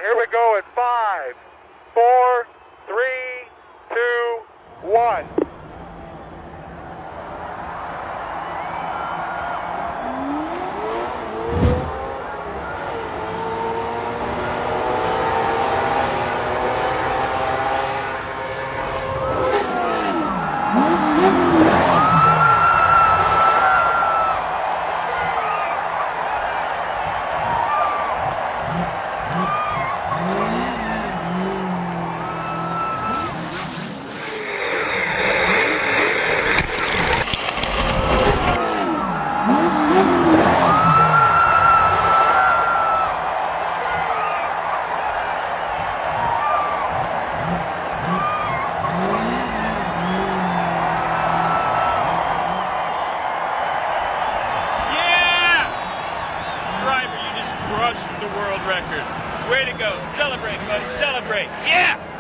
Here we go at 5, 4, 3, 2, 1. Crushed the world record. Way to go. Celebrate, buddy. Celebrate. Yeah!